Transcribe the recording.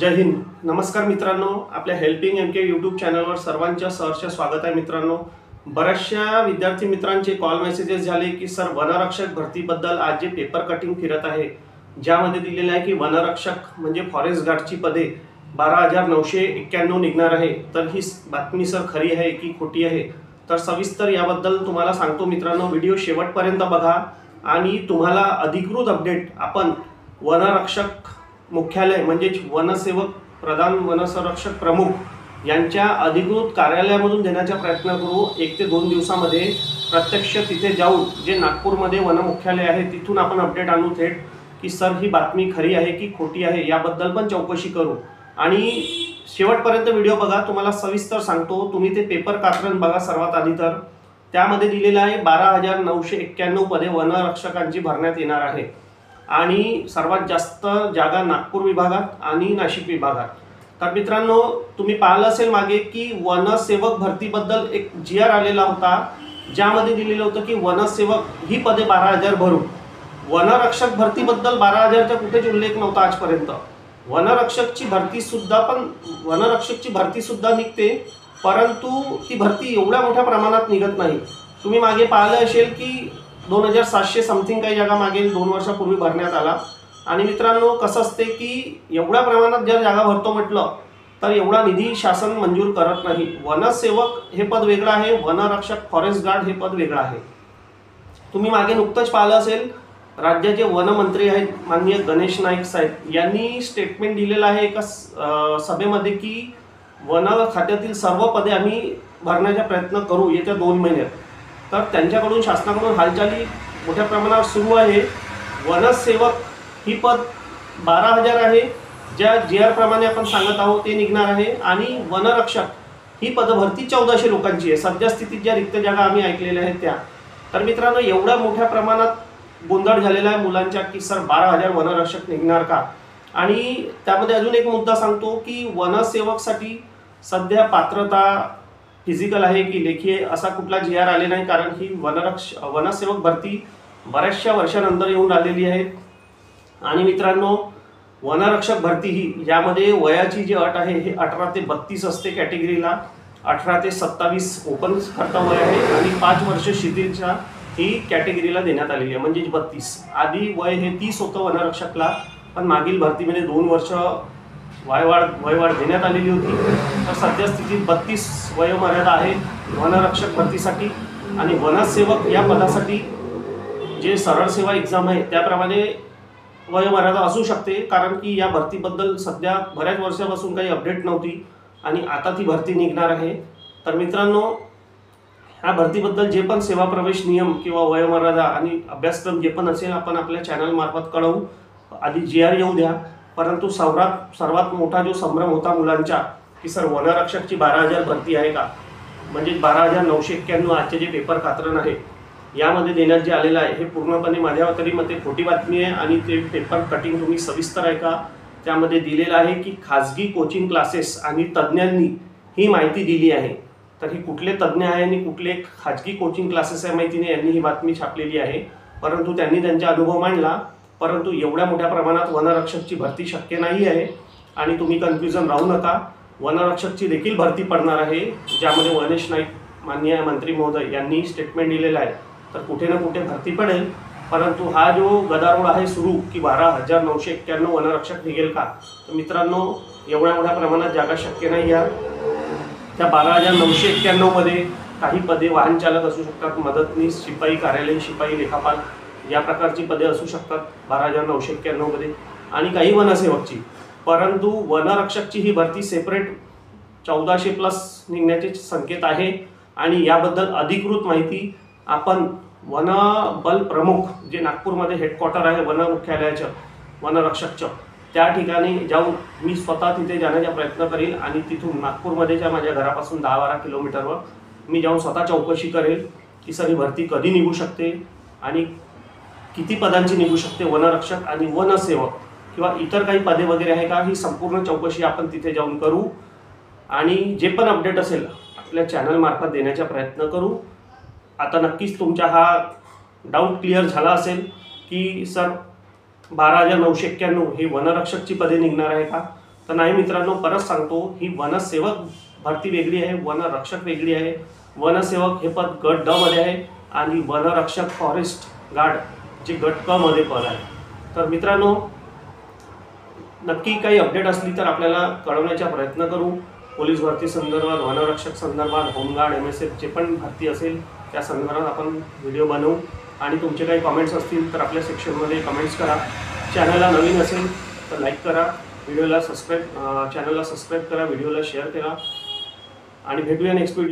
जय हिंद. नमस्कार मित्रांनो, आपल्या हेल्पिंग एम के यूट्यूब चॅनलवर सर्वांचं सहर्ष स्वागत आहे. मित्रांनो, बऱ्याचशा विद्यार्थी मित्रांचे कॉल मेसेजेस झाले की सर वनरक्षक भरतीबद्दल आज जे पेपर कटिंग फिरत आहे ज्यामध्ये दिलेलं आहे की वनरक्षक म्हणजे फॉरेस्ट गार्डची पदे 12,991 निघणार आहे. तर ही बातमी सर खरी आहे की खोटी आहे, तर सविस्तर याबद्दल तुम्हाला सांगतो. मित्रांनो, व्हिडिओ शेवटपर्यंत बघा आणि तुम्हाला अधिकृत अपडेट आपण वनरक्षक मुख्यालय म्हणजे वनसेवक प्रधान वनसंरक्षक प्रमुख यांच्या अधिकृत कार्यालयामधून देण्याचा प्रयत्न करू. 1 ते 2 दिवसामध्ये प्रत्यक्ष तिथे जाऊन जे नागपूरमध्ये वन मुख्यालय आहे तिथून आपण अपडेट आणू थेट की सर ही बातमी खरी आहे की खोटी आहे याबद्दल पण चौकशी करू. आणि शेवटपर्यंत व्हिडिओ बघा, तुम्हाला सविस्तर सांगतो. तुम्ही ते पेपर कात्रण बघा सर्वात आधी. तर त्यामध्ये दिलेलं आहे 12,991 पदे वनरक्षकांची भरण्यात येणार आहे आणि सर्वात जास्त जागा नागपूर विभागात आणि नाशिक विभागात. तर मित्रांनो, तुम्ही पाहिलं असेल मागे की वनसेवक भरतीबद्दल एक GR आलेला होता ज्यामध्ये दिलेलं होतं की वनसेवक ही पदे 12,000 भरू. वनरक्षक भरतीबद्दल 12,000चा कुठेच उल्लेख नव्हता आजपर्यंत. वनरक्षकची भरती सुद्धा निघते, परंतु ती भरती एवढ्या मोठ्या प्रमाणात निघत नाही. तुम्ही मागे पाहिलं असेल की 2,700 समथिंग काही जागा मागील 2 वर्षापूर्वी भरण्यात आला. आणि मित्रांनो, कसं असते की एवढ्या प्रमाणात जर जागा भरतो म्हटलं तर एवढा निधी शासन मंजूर करत नाही. वनसेवक हे पद वेगळं आहे, वनरक्षक फॉरेस्ट गार्ड हे पद वेगळं आहे. तुम्ही मागे नुकतंच पाहिलं असेल, राज्याचे वनमंत्री आहेत माननीय गणेश नाईक साहेब यांनी स्टेटमेंट दिलेलं आहे एका सभेमध्ये की वन खात्यातील सर्व पदे आम्ही भरण्याचा प्रयत्न करू येत्या 2 महिन्यात. तर त्यांच्याकडून शासनाकडून हालचाली मोठ्या प्रमाणावर सुरू आहे. वनसेवक ही पद 12,000 आहे, ज्या GR प्रमाणे आपण सांगत आहोत ते निघणार आहे. आणि वनरक्षक ही पद भरती 1,400 लोकांची आहे सध्या स्थितीत, ज्या रिक्त जागा आम्ही ऐकलेल्या आहेत त्या. तर मित्रांनो, एवढ्या मोठ्या प्रमाणात गोंधळ झालेला आहे मुलांच्या की सर 12,000 वनरक्षक निघणार का. आणि त्यामध्ये अजून एक मुद्दा सांगतो की वनसेवकसाठी सध्या पात्रता फिजिकल आहे की लेखी आहे असा कुठला GR आले नाही, कारण ही वनसेवक भरती बऱ्याचशा वर्षानंतर येऊन आलेली आहे. आणि मित्रांनो, वनरक्षक भरती ही यामध्ये वयाची जी अट आहे हे 18 ते 32 असते कॅटेगरीला. 18 ते 27 ओपन करता वय आहे आणि 5 वर्ष शिथिलच्या ही कॅटेगरीला देण्यात आलेली आहे, म्हणजे 32. आधी वय हे 30 होतं वनरक्षकला, पण मागील भरतीमध्ये 2 वर्ष वयवाढ देण्यात आलेली होती. तर सध्या स्थितीत 32 वयोमर्यादा आहे वनरक्षक भरतीसाठी. आणि वनसेवक या पदासाठी जे सरळ सेवा एक्झाम आहे त्याप्रमाणे वयोमर्यादा असू शकते, कारण की या भरतीबद्दल सध्या बऱ्याच वर्षापासून काही अपडेट नव्हती आणि आता ती भरती निघणार आहे. तर मित्रांनो, ह्या भरतीबद्दल जे पण सेवा प्रवेश नियम किंवा वयोमर्यादा आणि अभ्यासक्रम जे पण असेल आपण आपल्या चॅनलमार्फत कळवू. आधी GR येऊ द्या. परंतु सर्वात मोठा जो संभ्रम होता मुलांच्या की सर वनरक्षकची 12,000 भरती आहे का, म्हणजे 12,991 आजचे जे पेपर कात्रण आहे यामध्ये देण्यात जे आलेलं आहे हे पूर्णपणे माझ्या तरी मते खोटी बातमी आहे. आणि ते पेपर कटिंग तुम्ही सविस्तर ऐका. त्यामध्ये दिलेलं आहे की खाजगी कोचिंग क्लासेस आणि तज्ज्ञांनी ही माहिती दिली आहे. तर ही कुठले तज्ज्ञ आहे आणि कुठले खाजगी कोचिंग क्लासेस आहे माहिती नाही, यांनी ही बातमी छापलेली आहे. परंतु त्यांनी त्यांचा अनुभव मांडला. परंतु एवढ्या मोठ्या प्रमाणात वनरक्षकची भरती शक्य नाही आहे. आणि तुम्ही कन्फ्युजन राहू नका, वनरक्षकची देखील भरती पडणार आहे, ज्यामध्ये गणेश नाईक माननीय मंत्री महोदय यांनी स्टेटमेंट दिलेलं आहे. तर कुठे ना कुठे भरती पडेल. परंतु हा जो गदारोळ आहे सुरू की 12,991 वनरक्षक निघेल का, तर मित्रांनो, एवढ्या मोठ्या प्रमाणात जागा शक्य नाही आहे. त्या 12,991 मध्ये काही पदे वाहन चालक असू शकतात, मदतनीस, शिपाई, कार्यालयीन शिपाई, लेखापाल या प्रकारची पदे असू शकतात 12,991 मध्ये, आणि काही वनसेवकची. परंतु वनरक्षकची ही भरती सेपरेट 1,400+ निघण्याचे संकेत आहे. आणि याबद्दल अधिकृत माहिती आपण वनबल प्रमुख जे नागपूरमध्ये हेडक्वार्टर आहे वन मुख्यालयाचं वनरक्षकचं, त्या ठिकाणी जाऊन मी स्वतः तिथे जाण्याचा प्रयत्न करेल. आणि तिथून नागपूरमध्येच्या माझ्या घरापासून 10-12 किलोमीटरवर मी जाऊन स्वतः चौकशी करेल की सर ही भरती कधी निघू शकते आणि किती पदांची निघू शकते, वनरक्षक आणि वनसेवक किंवा इतर काही पदे वगैरे आहे का, ही संपूर्ण चौकशी आपण तिथे जाऊन करू. आणि जे पण अपडेट असेल आपल्या चॅनलमार्फत देण्याचा प्रयत्न करू. आता नक्कीच तुमचा हा डाऊट क्लिअर झाला असेल की सर 12,991 ही वनरक्षकची पदे निघणार आहे का. तर नाही मित्रांनो, परत सांगतो, ही वनसेवक भरती वेगळी आहे, वनरक्षक वेगळी आहे. वनसेवक हे पद गट ड मध्ये आहे आणि वनरक्षक फॉरेस्ट गार्ड जे गट क मध्ये पद आहे. तर मित्रांनो, नक्की काही अपडेट असली तर आपल्याला कळवण्याचा प्रयत्न करू. पोलीस भरती संदर्भात, वनरक्षक संदर्भात, होमगार्ड, MSF जे पण भरती असेल त्या संदर्भात आपण व्हिडिओ बनवू. आणि तुमचे काही कमेंट्स असतील तर आपल्या सेक्शनमध्ये कमेंट्स करा. चॅनलला नवीन असेल तर लाईक करा, चॅनलला सबस्क्राईब करा, व्हिडिओला शेअर करा आणि भेटूया नेक्स्ट व्हिडिओ.